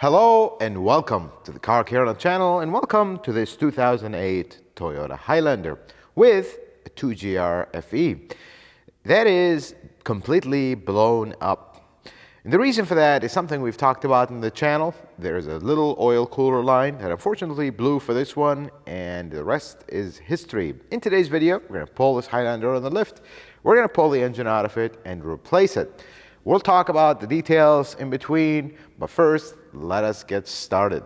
Hello and welcome to the Car Care channel, and welcome to this 2008 Toyota Highlander with a 2GR FE that is completely blown up. And the reason for that is something we've talked about in the channel. There's a little oil cooler line that unfortunately blew for this one, and the rest is history. In today's video, we're going to pull this Highlander on the lift. We're going to pull the engine out of it and replace it. We'll talk about the details in between, but first, let us get started.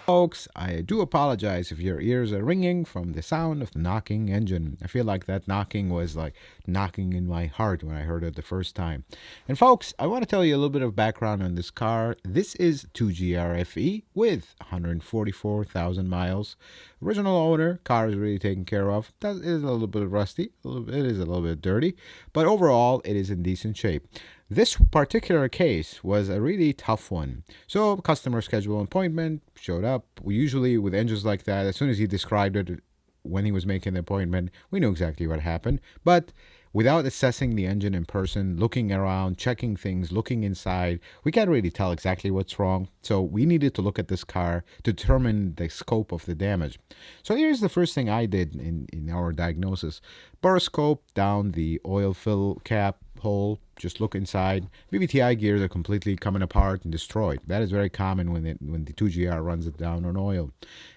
Folks, I do apologize if your ears are ringing from the sound of the knocking engine. I feel like that knocking was like knocking in my heart when I heard it the first time. And folks, I want to tell you a little bit of background on this car. This is 2GR with 144,000 miles. Original owner, car is really taken care of. It is a little bit rusty, it is a little bit dirty, but overall it is in decent shape. This particular case was a really tough one. So customer scheduled an appointment, showed up. We usually, with engines like that, as soon as he described it when he was making the appointment, we knew exactly what happened. But without assessing the engine in person, looking around, checking things, looking inside, we can't really tell exactly what's wrong. So we needed to look at this car to determine the scope of the damage. So here's the first thing I did in our diagnosis. Borescope down the oil fill cap hole, just look inside. VVTi gears are completely coming apart and destroyed. That is very common when the 2GR runs it down on oil.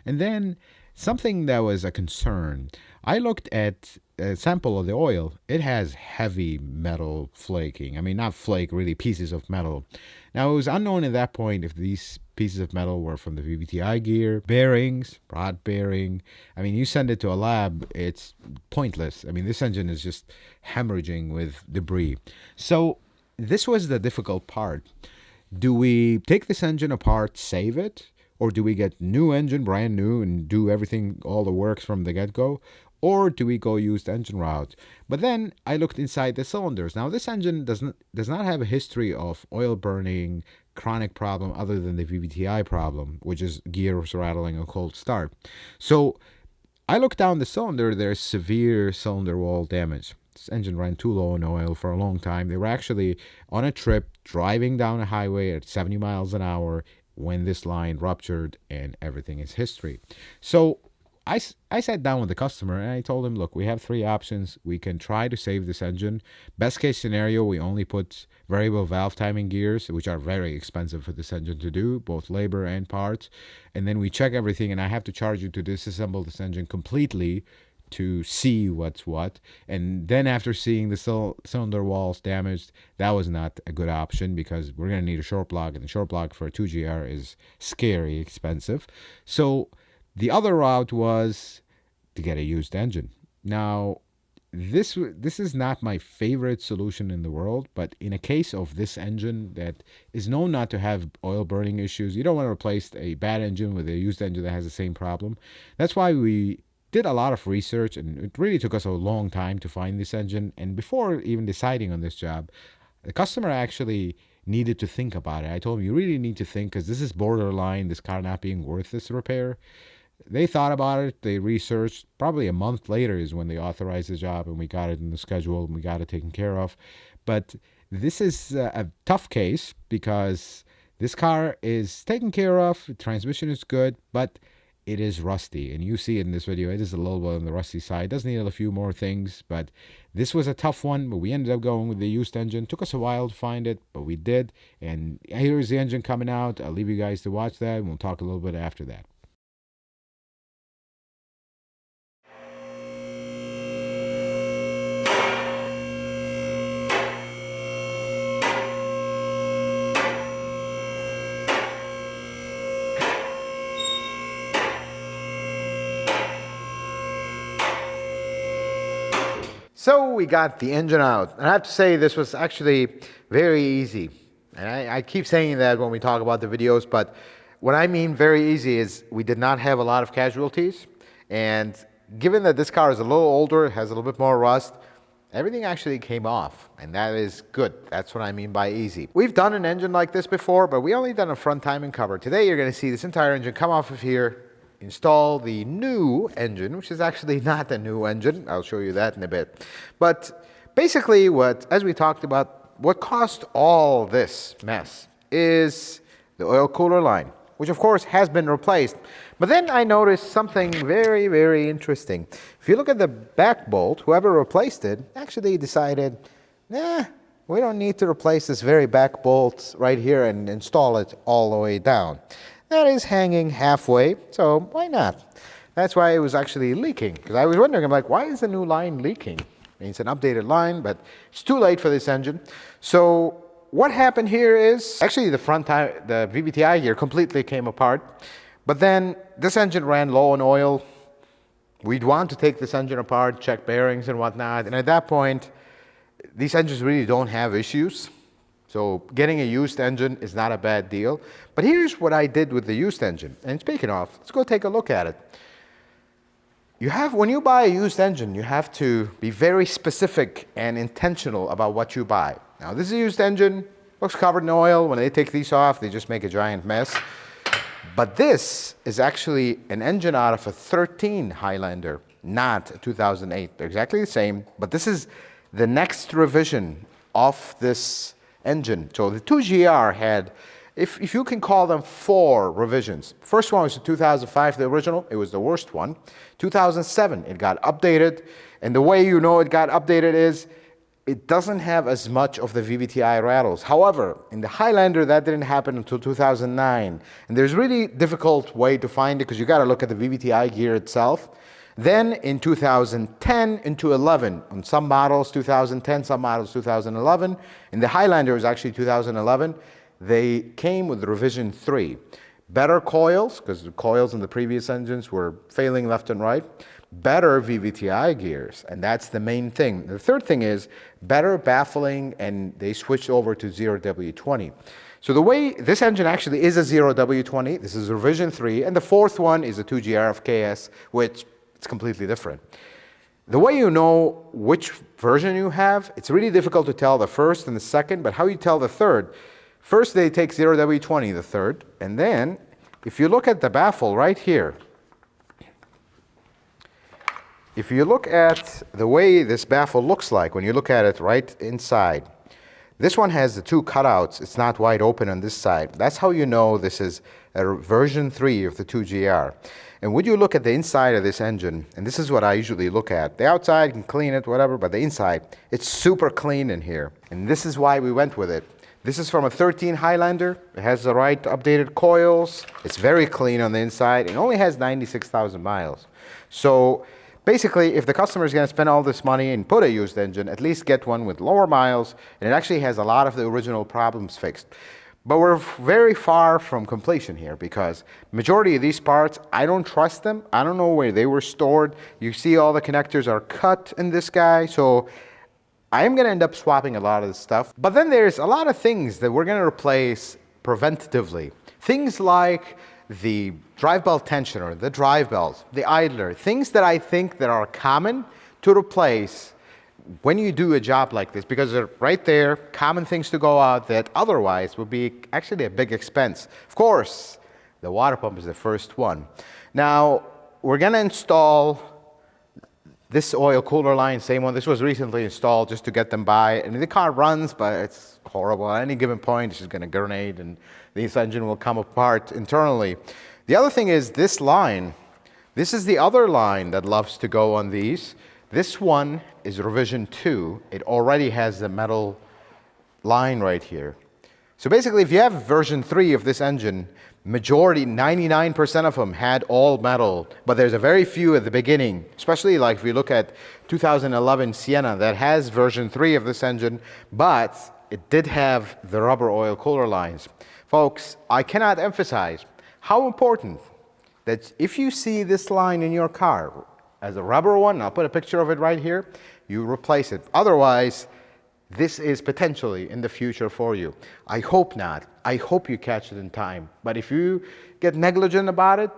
And then something that was a concern, I looked at a sample of the oil. It has heavy metal flaking. I mean, not flake, really pieces of metal. Now, it was unknown at that point if these pieces of metal were from the VVTi gear, bearings, rod bearing. I mean, you send it to a lab, it's pointless. I mean, this engine is just hemorrhaging with debris. So this was the difficult part. Do we take this engine apart, save it? Or do we get new engine, brand new, and do everything, all the works from the get-go? Or do we go use the engine route? But then I looked inside the cylinders. Now, this engine does not have a history of oil burning, chronic problem other than the VVTi problem, which is gears rattling a cold start. So I looked down the cylinder. There's severe cylinder wall damage. This engine ran too low on oil for a long time. They were actually on a trip driving down a highway at 70 miles an hour when this line ruptured, and everything is history. So I sat down with the customer and I told him, look, we have three options. We can try to save this engine. Best case scenario, we only put variable valve timing gears, which are very expensive for this engine to do, both labor and parts. And then we check everything, and I have to charge you to disassemble this engine completely to see what's what. And then after seeing the cylinder walls damaged, that was not a good option because we're going to need a short block, and the short block for a 2GR is scary expensive. So the other route was to get a used engine. Now, this is not my favorite solution in the world, but in a case of this engine that is known not to have oil burning issues, you don't want to replace a bad engine with a used engine that has the same problem. That's why we did a lot of research, and it really took us a long time to find this engine. And before even deciding on this job, the customer actually needed to think about it. I told him, you really need to think, because this is borderline, this car not being worth this repair. They thought about it. They researched. Probably a month later is when they authorized the job, and we got it in the schedule, and we got it taken care of. But this is a tough case because this car is taken care of. The transmission is good, but it is rusty, and you see it in this video. It is a little bit on the rusty side. It does need a few more things, but this was a tough one, but we ended up going with the used engine. Took us a while to find it, but we did. And here's the engine coming out. I'll leave you guys to watch that, and we'll talk a little bit after that. So we got the engine out. And I have to say this was actually very easy. And I keep saying that when we talk about the videos, but what I mean very easy is we did not have a lot of casualties. And given that this car is a little older, has a little bit more rust, everything actually came off. And that is good. That's what I mean by easy. We've done an engine like this before, but we only done a front timing cover. Today you're going to see this entire engine come off of here, install the new engine, which is actually not a new engine. I'll show you that in a bit. But basically as we talked about, what caused all this mess is the oil cooler line, which of course has been replaced. But then I noticed something very, very interesting. If you look at the back bolt, whoever replaced it actually decided, nah, we don't need to replace this very back bolt right here and install it all the way down. That is hanging halfway, so why not? That's why it was actually leaking. Because I was wondering, I'm like, why is the new line leaking? I mean, it's an updated line, but it's too late for this engine. So what happened here is, actually the VVTi gear completely came apart. But then this engine ran low on oil. We'd want to take this engine apart, check bearings and whatnot. And at that point, these engines really don't have issues. So getting a used engine is not a bad deal. But here's what I did with the used engine. And speaking of, let's go take a look at it. When you buy a used engine, you have to be very specific and intentional about what you buy. Now, this is a used engine, looks covered in oil. When they take these off, they just make a giant mess. But this is actually an engine out of a 13 Highlander, not a 2008. They're exactly the same, but this is the next revision of this engine. So the 2GR had, if you can call them, 4 revisions. First one was the 2005, the original. It was the worst one. 2007, it got updated. And the way you know it got updated is it doesn't have as much of the VVTi rattles. However, in the Highlander, that didn't happen until 2009. And there's really difficult way to find it because you got to look at the VVTi gear itself. Then in 2010 into 11, on some models 2010, some models 2011. In the Highlander, it was actually 2011. They came with revision 3. Better coils, because the coils in the previous engines were failing left and right. Better VVTi gears, and that's the main thing. The third thing is better baffling, and they switched over to 0W20. So the way this engine actually is a 0W20, this is revision 3, and the fourth one is a 2GR of KS, which it's completely different. The way you know which version you have, it's really difficult to tell the first and the second, but how you tell the third. First, they take 0W20, the third, and then if you look at the baffle right here, if you look at the way this baffle looks like, when you look at it right inside, this one has the 2 cutouts. It's not wide open on this side. That's how you know this is a version 3 of the 2GR. And when you look at the inside of this engine, and this is what I usually look at, the outside, you can clean it, whatever, but the inside, it's super clean in here. And this is why we went with it. This is from a 13 Highlander. It has the right updated coils. It's very clean on the inside. It only has 96,000 miles. So basically, if the customer is going to spend all this money and put a used engine, at least get one with lower miles, and it actually has a lot of the original problems fixed. But we're very far from completion here because majority of these parts, I don't trust them. I don't know where they were stored. You see all the connectors are cut in this guy. So I am going to end up swapping a lot of this stuff. But then there's a lot of things that we're going to replace preventatively. Things like the drive belt tensioner, the drive belt, the idler, things that I think that are common to replace when you do a job like this, because they're right there, common things to go out that otherwise would be actually a big expense. Of course, the water pump is the first one. Now, we're going to install this oil cooler line, same one. This was recently installed just to get them by. And the car runs, but it's horrible. At any given point, it's just going to grenade, and this engine will come apart internally. The other thing is this line. This is the other line that loves to go on these. This one is revision 2. It already has the metal line right here. So basically, if you have version 3 of this engine, majority, 99% of them had all metal, but there's a very few at the beginning, especially like if you look at 2011 Sienna that has version 3 of this engine, but it did have the rubber oil cooler lines. Folks, I cannot emphasize how important that if you see this line in your car as a rubber one, I'll put a picture of it right here, you replace it. Otherwise, this is potentially in the future for you. I hope not. I hope you catch it in time. But if you get negligent about it,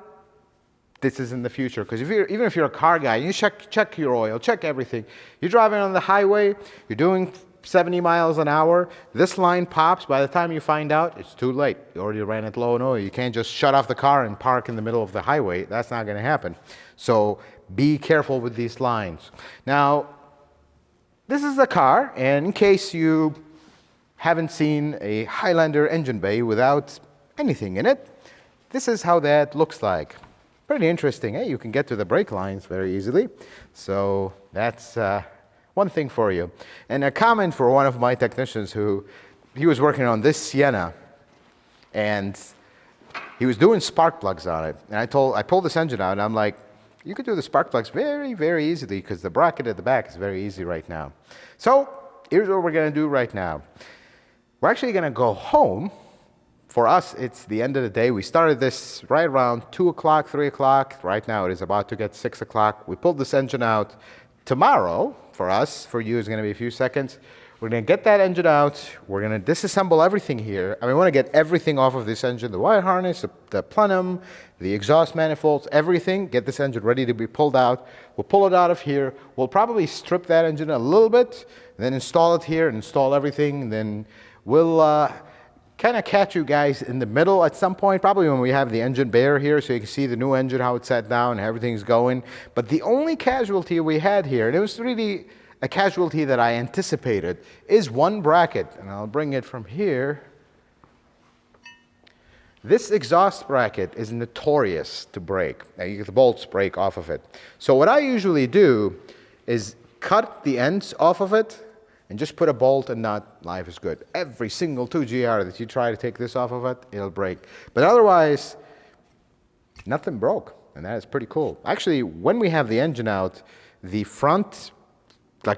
this is in the future. Because even if you're a car guy, you check your oil, check everything. You're driving on the highway, you're doing 70 miles an hour, this line pops. By the time you find out, it's too late. You already ran it low on oil. You can't just shut off the car and park in the middle of the highway. That's not going to happen. So be careful with these lines. Now, this is the car, and in case you haven't seen a Highlander engine bay without anything in it, this is how that looks like. Pretty interesting. Hey, you can get to the brake lines very easily. So that's one thing for you. And a comment for one of my technicians he was working on this Sienna, and he was doing spark plugs on it. And I pulled this engine out, and I'm like, you could do the spark plugs very, very easily because the bracket at the back is very easy right now. So here's what we're going to do right now. We're actually going to go home. For us, it's the end of the day. We started this right around 2 o'clock, 3 o'clock. Right now it is about to get 6 o'clock. We pulled this engine out. Tomorrow, for us, for you, is going to be a few seconds. We're going to get that engine out. We're going to disassemble everything here. And we want to get everything off of this engine, the wire harness, the plenum, the exhaust manifolds, everything. Get this engine ready to be pulled out. We'll pull it out of here. We'll probably strip that engine a little bit, then install it here and install everything. And then we'll kind of catch you guys in the middle at some point, probably when we have the engine bare here so you can see the new engine, how it's set down, and everything's going. But the only casualty we had here, and it was really a casualty that I anticipated, is one bracket. And I'll bring it from here. This exhaust bracket is notorious to break. Now, the bolts break off of it. So what I usually do is cut the ends off of it and just put a bolt and nut. Life is good. Every single 2GR that you try to take this off of it, it'll break. But otherwise, nothing broke, and that is pretty cool. Actually, when we have the engine out, the front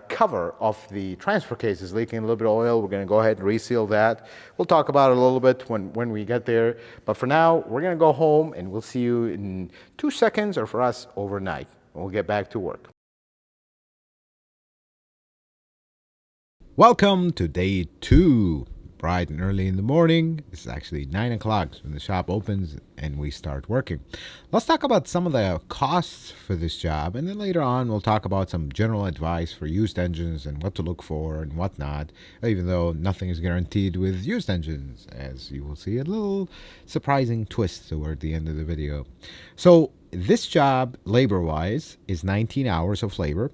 cover of the transfer case is leaking a little bit of oil. We're going to go ahead and reseal that. We'll talk about it a little bit when we get there. But for now, we're going to go home, and we'll see you in 2 seconds, or for us, overnight. We'll get back to work. Welcome to day 2. Bright and early in the morning. It's actually 9 o'clock when the shop opens and we start working. Let's talk about some of the costs for this job, and then later on we'll talk about some general advice for used engines and what to look for and whatnot, even though nothing is guaranteed with used engines, as you will see a little surprising twist toward the end of the video. So this job, labor-wise, is 19 hours of labor.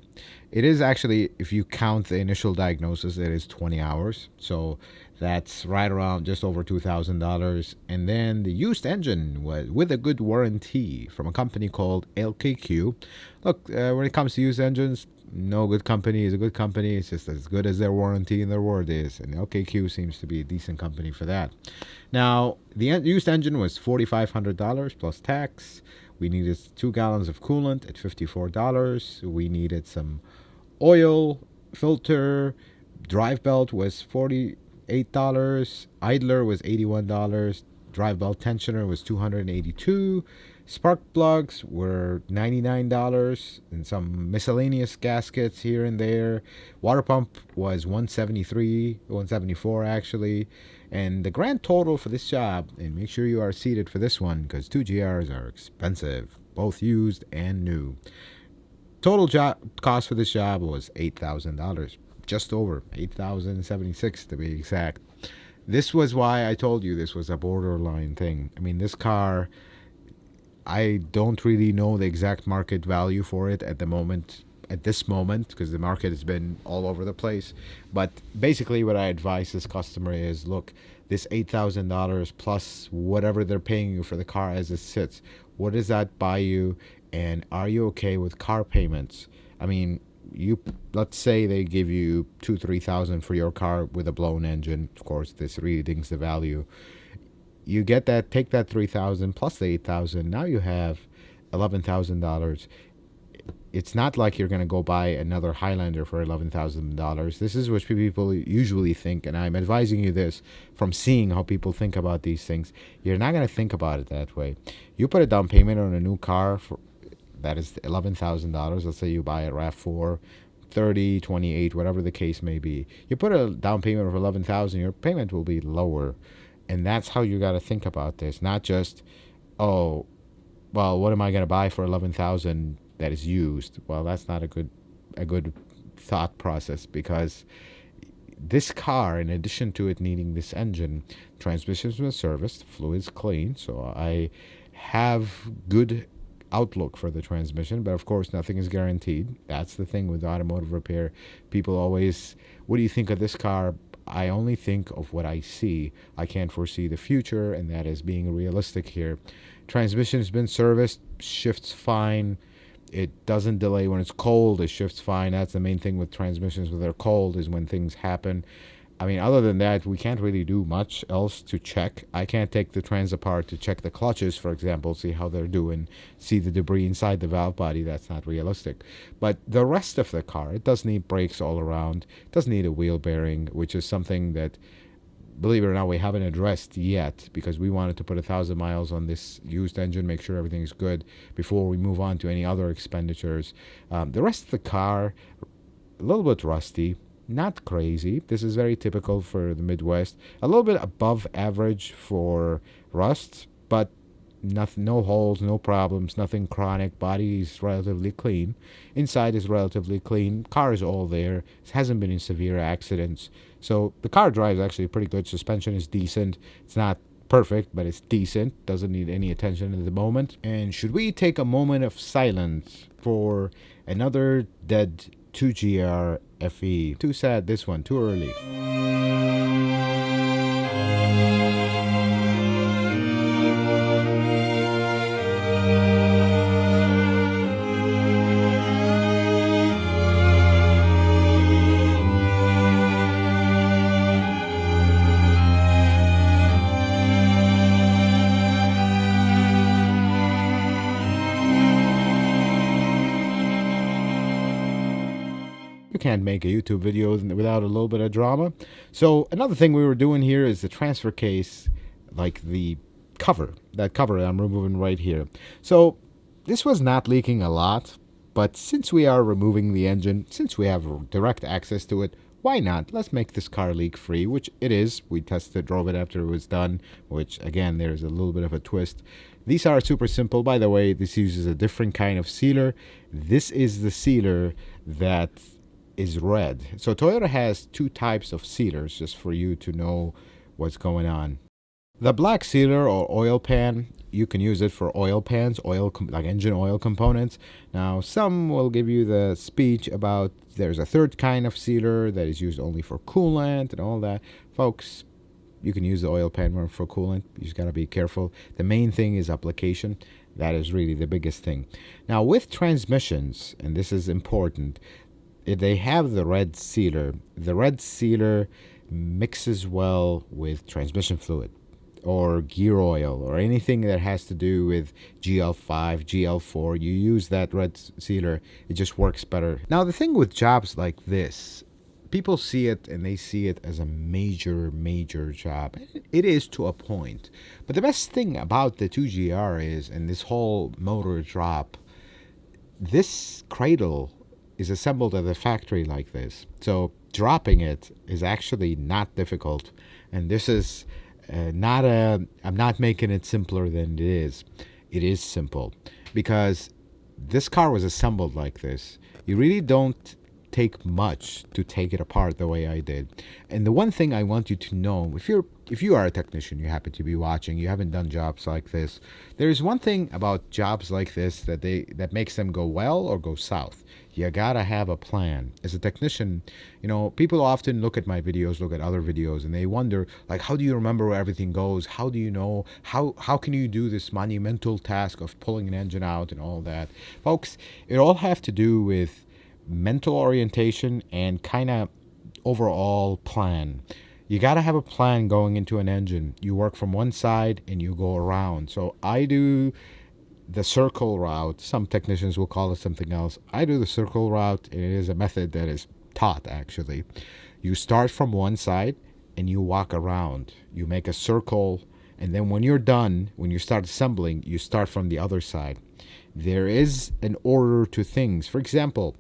It is actually, if you count the initial diagnosis, it is 20 hours. So that's right around just over $2,000. And then the used engine was with a good warranty from a company called LKQ. Look, when it comes to used engines, no good company is a good company. It's just as good as their warranty and their word is. And LKQ seems to be a decent company for that. Now, the used engine was $4,500 plus tax. We needed 2 gallons of coolant at $54. We needed some oil, filter, drive belt was $48. Idler was $81. Drive belt tensioner was $282. Spark plugs were $99, and some miscellaneous gaskets here and there. Water pump was $174 actually. And the grand total for this job, and make sure you are seated for this one because 2GRs are expensive, both used and new. Total job cost for this job was $8,000, just over $8,076 to be exact. This was why I told you this was a borderline thing. I mean, this car, I don't really know the exact market value for it at this moment, because the market has been all over the place. But basically what I advise this customer is, look, this $8,000 plus whatever they're paying you for the car as it sits, what does that buy you? And are you okay with car payments? I mean, let's say they give you 2,000-3,000 for your car with a blown engine. Of course, this really dings the value. You get that, take that 3,000 plus the 8,000. Now you have $11,000. It's not like you're going to go buy another Highlander for $11,000. This is what people usually think, and I'm advising you this from seeing how people think about these things. You're not going to think about it that way. You put a down payment on a new car that is $11,000. Let's say you buy a RAV4, 30, 28, whatever the case may be. You put a down payment of $11,000, your payment will be lower. And that's how you got to think about this. Not just, oh, well, what am I going to buy for $11,000 that is used? Well, that's not a good thought process, because this car, in addition to it needing this engine, transmission's been serviced, fluid's clean, so I have good outlook for the transmission, but of course nothing is guaranteed. That's the thing with automotive repair. People always, what do you think of this car? I only think of what I see. I can't foresee the future, and that is being realistic here. Transmission's been serviced, shifts fine. It doesn't delay when it's cold. It shifts fine. That's the main thing with transmissions when they're cold, is when things happen. I mean, other than that, we can't really do much else to check. I can't take the trans apart to check the clutches, for example, see how they're doing, see the debris inside the valve body. That's not realistic. But the rest of the car, it does need brakes all around. It does need a wheel bearing, which is something that, believe it or not, we haven't addressed yet, because we wanted to put 1,000 miles on this used engine, make sure everything's good before we move on to any other expenditures. The rest of the car, a little bit rusty. Not crazy. This is very typical for the Midwest. A little bit above average for rust, but nothing, no holes, no problems, nothing chronic. Body is relatively clean. Inside is relatively clean. Car is all there. It hasn't been in severe accidents. So the car drives actually pretty good. Suspension is decent. It's not perfect, but it's decent. Doesn't need any attention at the moment. And should we take a moment of silence for another dead 2GR FE? Too sad, this one, too early. Can't make a YouTube video without a little bit of drama. So another thing we were doing here is the transfer case, like the cover, that cover that I'm removing right here. So this was not leaking a lot, but since we are removing the engine, since we have direct access to it, why not? Let's make this car leak free, which it is. We drove it after it was done, which again, there's a little bit of a twist. These are super simple. By the way, this uses a different kind of sealer. This is the sealer that is red. So Toyota has two types of sealers, just for you to know what's going on. The black sealer or oil pan, you can use it for oil pans, like engine oil components. Now, some will give you the speech about there's a third kind of sealer that is used only for coolant and all that. Folks, you can use the oil pan for coolant. You just got to be careful. The main thing is application. That is really the biggest thing. Now, with transmissions, and this is important, they have the red sealer. The red sealer mixes well with transmission fluid or gear oil or anything that has to do with GL5, GL4. You use that red sealer, it just works better. Now, the thing with jobs like this, people see it and they see it as a major job. It is to a point. But the best thing about the 2GR is, and this whole motor drop, this cradle is assembled at a factory like this. So dropping it is actually not difficult. And this is I'm not making it simpler than it is. It is simple because this car was assembled like this. You really don't take much to take it apart the way I did. And the one thing I want you to know, if you are a technician, you happen to be watching, you haven't done jobs like this, there's one thing about jobs like this that makes them go well or go south. You gotta have a plan. As a technician, people often look at my videos, look at other videos, and they wonder, like, how do you remember where everything goes? How do you know? How can you do this monumental task of pulling an engine out and all that? Folks, it all have to do with mental orientation and kind of overall plan. You got to have a plan going into an engine. You work from one side and you go around. So I do the circle route. Some technicians will call it something else. I do the circle route, and it is a method that is taught actually. You start from one side and you walk around. You make a circle, and then when you're done, when you start assembling, you start from the other side. There is an order to things. For example,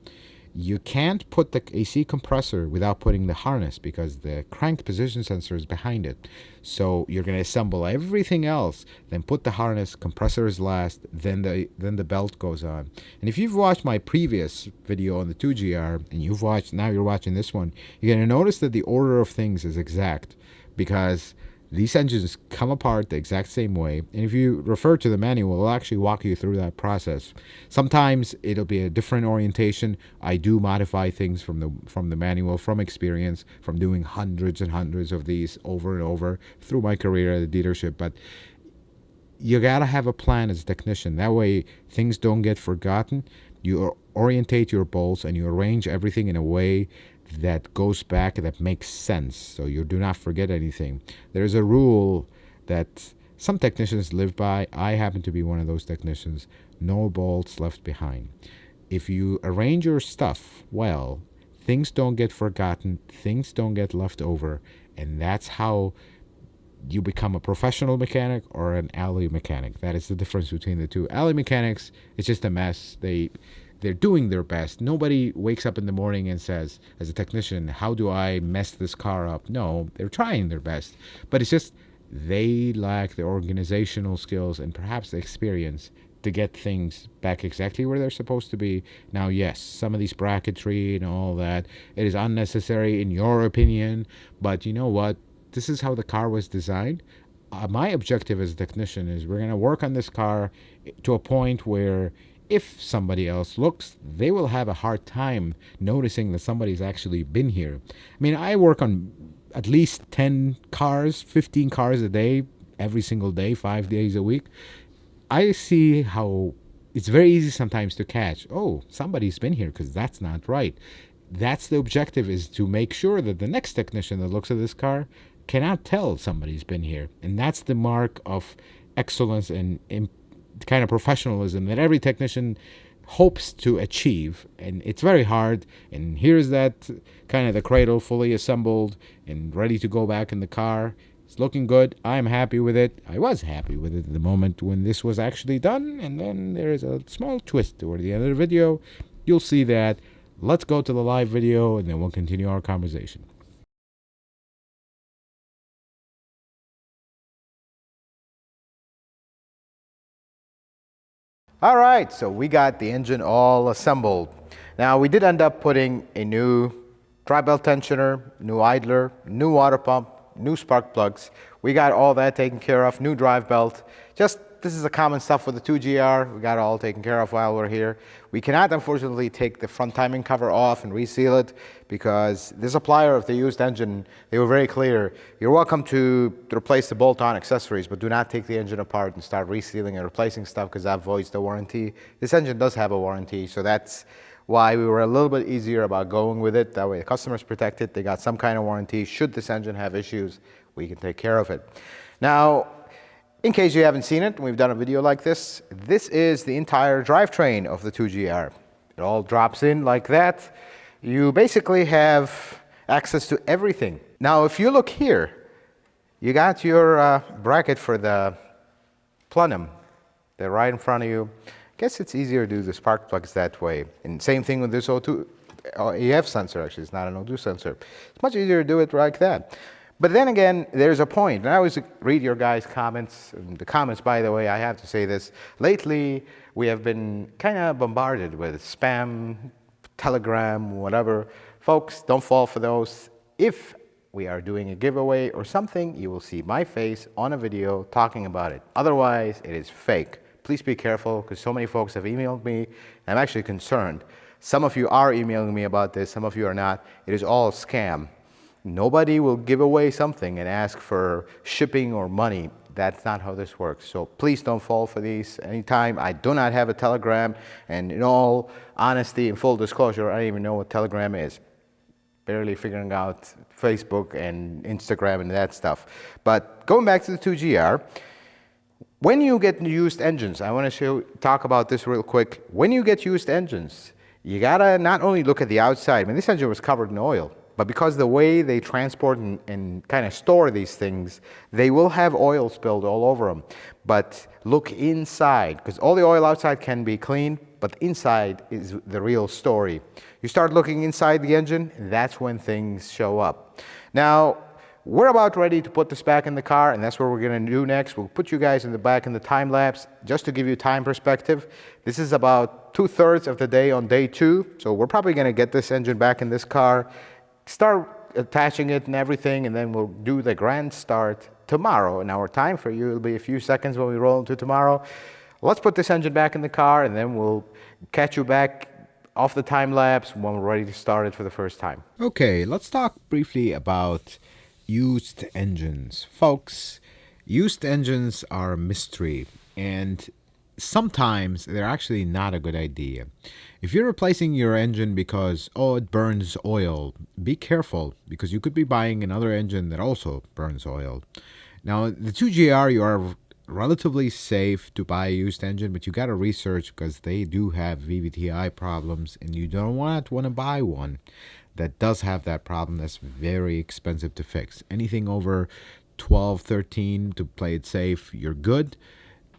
you can't put the AC compressor without putting the harness because the crank position sensor is behind it. So you're going to assemble everything else, then put the harness, compressor is last, then the belt goes on. And if you've watched my previous video on the 2GR and now you're watching this one, you're going to notice that the order of things is exact because these engines come apart the exact same way, and if you refer to the manual, it'll actually walk you through that process. Sometimes it'll be a different orientation. I do modify things from the manual, from experience, from doing hundreds and hundreds of these over and over through my career at a dealership. But you gotta have a plan as a technician. That way things don't get forgotten. You orientate your bolts and you arrange everything in a way that goes back, that makes sense, so you do not forget anything. There's a rule that some technicians live by. I happen to be one of those technicians. No bolts left behind. If you arrange your stuff well, things don't get forgotten, things don't get left over, and that's how you become a professional mechanic or an alley mechanic. That is the difference between the two. Alley mechanics, it's just a mess. They're doing their best. Nobody wakes up in the morning and says, as a technician, how do I mess this car up? No, they're trying their best. But it's just they lack the organizational skills and perhaps the experience to get things back exactly where they're supposed to be. Now, yes, some of these bracketry and all that, it is unnecessary in your opinion, but you know what? This is how the car was designed. My objective as a technician is we're going to work on this car to a point where if somebody else looks, they will have a hard time noticing that somebody's actually been here. I mean, I work on at least 10 cars, 15 cars a day, every single day, 5 days a week. I see how it's very easy sometimes to catch, oh, somebody's been here, because that's not right. That's the objective, is to make sure that the next technician that looks at this car cannot tell somebody's been here. And that's the mark of excellence and kind of professionalism that every technician hopes to achieve. And it's very hard. And here's that kind of the cradle fully assembled and ready to go back in the car. It's looking good. I'm happy with it. I was happy with it at the moment when this was actually done. And then there's a small twist toward the end of the video. You'll see that. Let's go to the live video and then we'll continue our conversation. All right, so we got the engine all assembled. Now, we did end up putting a new dry belt tensioner, new idler, new water pump, new spark plugs. We got all that taken care of, new drive belt. This is the common stuff with the 2GR. We got it all taken care of while we're here. We cannot, unfortunately, take the front timing cover off and reseal it because the supplier of the used engine, they were very clear. You're welcome to replace the bolt-on accessories, but do not take the engine apart and start resealing and replacing stuff because that voids the warranty. This engine does have a warranty, so that's why we were a little bit easier about going with it. That way the customer's protected. They got some kind of warranty. Should this engine have issues, we can take care of it. Now, in case you haven't seen it, we've done a video like this. This is the entire drivetrain of the 2GR. It all drops in like that. You basically have access to everything. Now, if you look here, you got your bracket for the plenum. They're right in front of you. I guess it's easier to do the spark plugs that way. And same thing with this O2 EF sensor, actually. It's not an O2 sensor. It's much easier to do it like that. But then again, there's a point. And I always read your guys' comments. And the comments, by the way, I have to say this. Lately, we have been kind of bombarded with spam Telegram, whatever. Folks, don't fall for those. If we are doing a giveaway or something, you will see my face on a video talking about it. Otherwise, it is fake. Please be careful because so many folks have emailed me. I'm actually concerned. Some of you are emailing me about this, some of you are not. It is all a scam. Nobody will give away something and ask for shipping or money. That's not how this works. So please don't fall for these anytime. I do not have a Telegram, and in all honesty and full disclosure, I don't even know what Telegram is. Barely figuring out Facebook and Instagram and that stuff. But going back to the 2GR, when you get used engines, I want to talk about this real quick. When you get used engines, you gotta not only look at the outside. I mean, this engine was covered in oil, but because the way they transport and kind of store these things, they will have oil spilled all over them. But look inside, because all the oil outside can be cleaned, but inside is the real story. You start looking inside the engine, and that's when things show up. Now, we're about ready to put this back in the car, and that's what we're going to do next. We'll put you guys in the back in the time lapse just to give you time perspective. This is about 2/3 of the day on day 2, so we're probably going to get this engine back in this car, start attaching it and everything, and then we'll do the grand start tomorrow. And our time for you will be a few seconds when we roll into tomorrow. Let's put this engine back in the car, and then we'll catch you back off the time lapse when we're ready to start it for the first time. Okay, let's talk briefly about used engines. Folks, used engines are a mystery, and sometimes they're actually not a good idea. If you're replacing your engine because, oh, it burns oil, be careful because you could be buying another engine that also burns oil. Now, the 2GR, you are relatively safe to buy a used engine, but you got to research because they do have VVTi problems, and you don't want to buy one that does have that problem. That's very expensive to fix. Anything over 12, 13 to play it safe, you're good.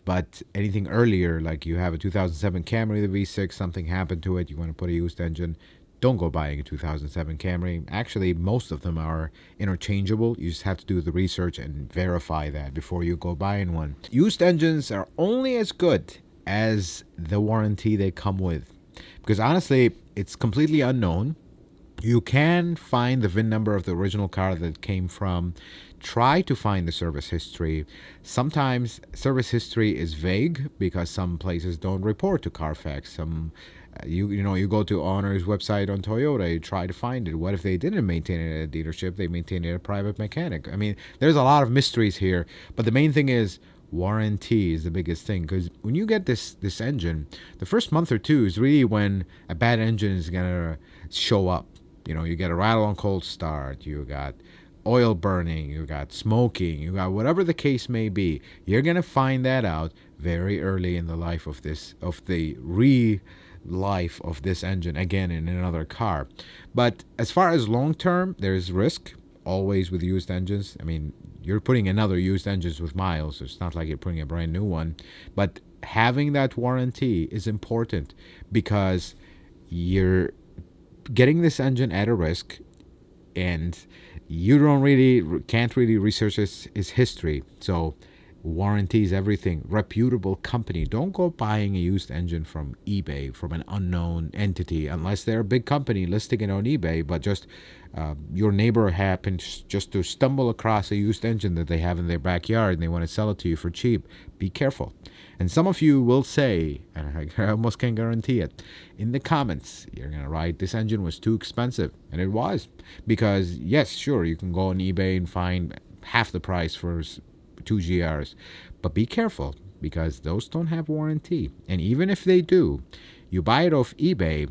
But anything earlier, like you have a 2007 Camry, the V6, something happened to it, you want to put a used engine, don't go buying a 2007 Camry. Actually, most of them are interchangeable. You just have to do the research and verify that before you go buying one. Used engines are only as good as the warranty they come with. Because honestly, it's completely unknown. You can find the VIN number of the original car that it came from. Try to find the service history. Sometimes service history is vague because some places don't report to Carfax. You go to owner's website on Toyota, you try to find it. What if they didn't maintain it at a dealership? They maintained it at a private mechanic. I mean, there's a lot of mysteries here, but the main thing is warranty is the biggest thing, because when you get this engine, the first month or two is really when a bad engine is gonna show up. You get a rattle on cold start, you got oil burning, you got smoking, you got whatever the case may be. You're gonna find that out very early in the life of the life of this engine, again in another car. But as far as long term, there's risk always with used engines. I mean, you're putting another used engines with miles, so it's not like you're putting a brand new one. But having that warranty is important because you're getting this engine at a risk, and you can't really research its history. So warranty is everything. Reputable company. Don't go buying a used engine from eBay from an unknown entity unless they're a big company listing it on eBay, but just your neighbor happens just to stumble across a used engine that they have in their backyard and they want to sell it to you for cheap. Be careful. And some of you will say, and I almost can guarantee it, in the comments, you're going to write, this engine was too expensive. And it was. Because, yes, sure, you can go on eBay and find half the price for 2GRs. But be careful, because those don't have warranty. And even if they do, you buy it off eBay,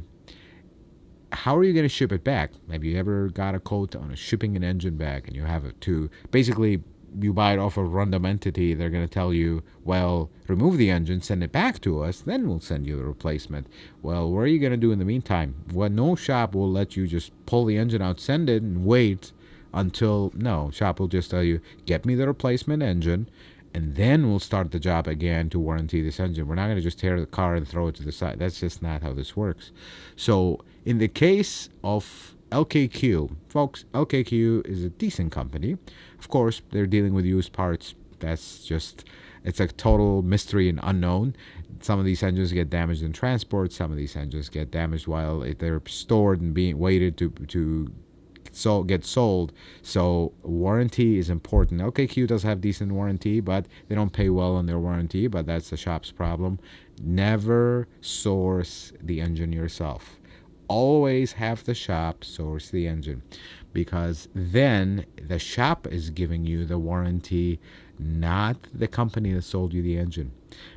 how are you going to ship it back? Have you ever got a quote on shipping an engine back and you have it to basically you buy it off a random entity? They're going to tell you, well, remove the engine, send it back to us, then we'll send you the replacement. Well, what are you going to do in the meantime? Well, no shop will let you just pull the engine out, send it, and wait until, no, shop will just tell you, get me the replacement engine, and then we'll start the job again to warranty this engine. We're not going to just tear the car and throw it to the side. That's just not how this works. So in the case of LKQ, folks, LKQ is a decent company. Of course, they're dealing with used parts. That's just it's a total mystery and unknown. Some of these engines get damaged in transport. Some of these engines get damaged while they're stored and being waited to get sold. So warranty is important. LKQ does have decent warranty, but they don't pay well on their warranty, but that's the shop's problem. Never source the engine yourself. Always have the shop source the engine, because then the shop is giving you the warranty, not the company that sold you the engine,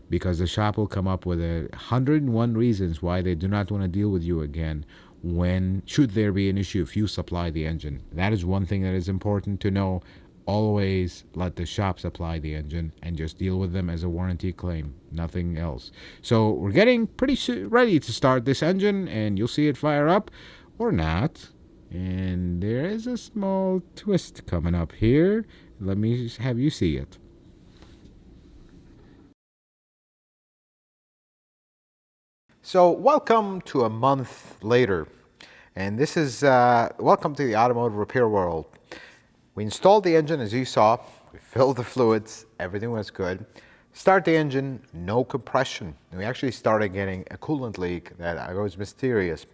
because the shop will come up with 101 reasons why they do not want to deal with you again when should there be an issue if you supply the engine. That is one thing that is important to know. Always let the shop supply the engine and just deal with them as a warranty claim, nothing else. So we're getting pretty ready to start this engine, and you'll see it fire up or not. And there is a small twist coming up here. Let me have you see it. So welcome to a month later, and this is welcome to the automotive repair world. We installed the engine, as you saw. We filled the fluids, everything was good. Start the engine, no compression. And we actually started getting a coolant leak that was mysterious.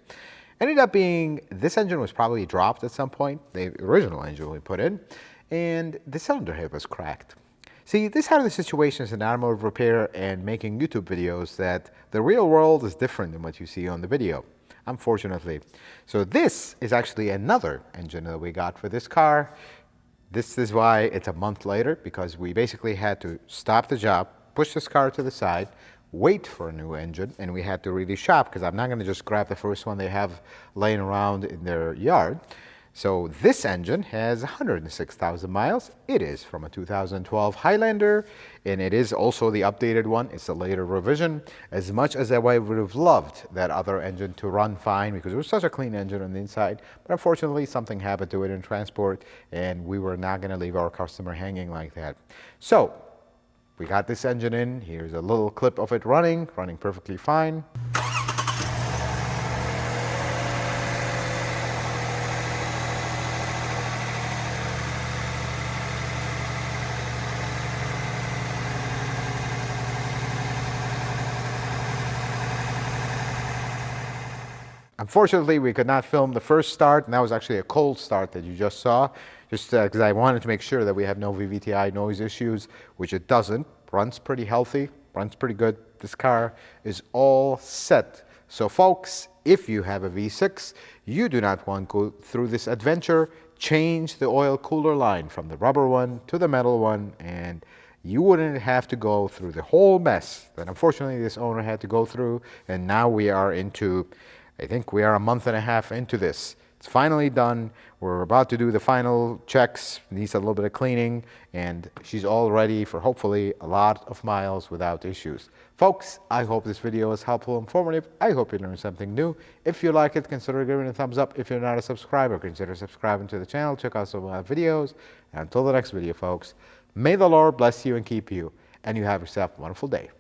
Ended up being, this engine was probably dropped at some point, the original engine we put in, and the cylinder head was cracked. See, these are the situations in automotive repair and making YouTube videos that the real world is different than what you see on the video, unfortunately. So this is actually another engine that we got for this car. This is why it's a month later, because we basically had to stop the job, push this car to the side, wait for a new engine, and we had to really shop, because I'm not going to just grab the first one they have laying around in their yard. So this engine has 106,000 miles. It is from a 2012 Highlander, and it is also the updated one. It's a later revision. As much as I would have loved that other engine to run fine, because it was such a clean engine on the inside, but unfortunately something happened to it in transport, and we were not going to leave our customer hanging like that. So we got this engine in. Here's a little clip of it running perfectly fine. Unfortunately, we could not film the first start, and that was actually a cold start that you just saw, just because I wanted to make sure that we have no VVTi noise issues, which it doesn't. Runs pretty healthy, runs pretty good. This car is all set. So folks, if you have a V6, you do not want to go through this adventure, change the oil cooler line from the rubber one to the metal one, and you wouldn't have to go through the whole mess that unfortunately this owner had to go through. And now we are into, I think we are a month and a half into this. It's finally done. We're about to do the final checks. Needs a little bit of cleaning, and she's all ready for hopefully a lot of miles without issues. Folks, I hope this video was helpful, informative. I hope you learned something new. If you like it, consider giving it a thumbs up. If you're not a subscriber, consider subscribing to the channel. Check out some of my videos. And until the next video, folks, may the Lord bless you and keep you, and you have yourself a wonderful day.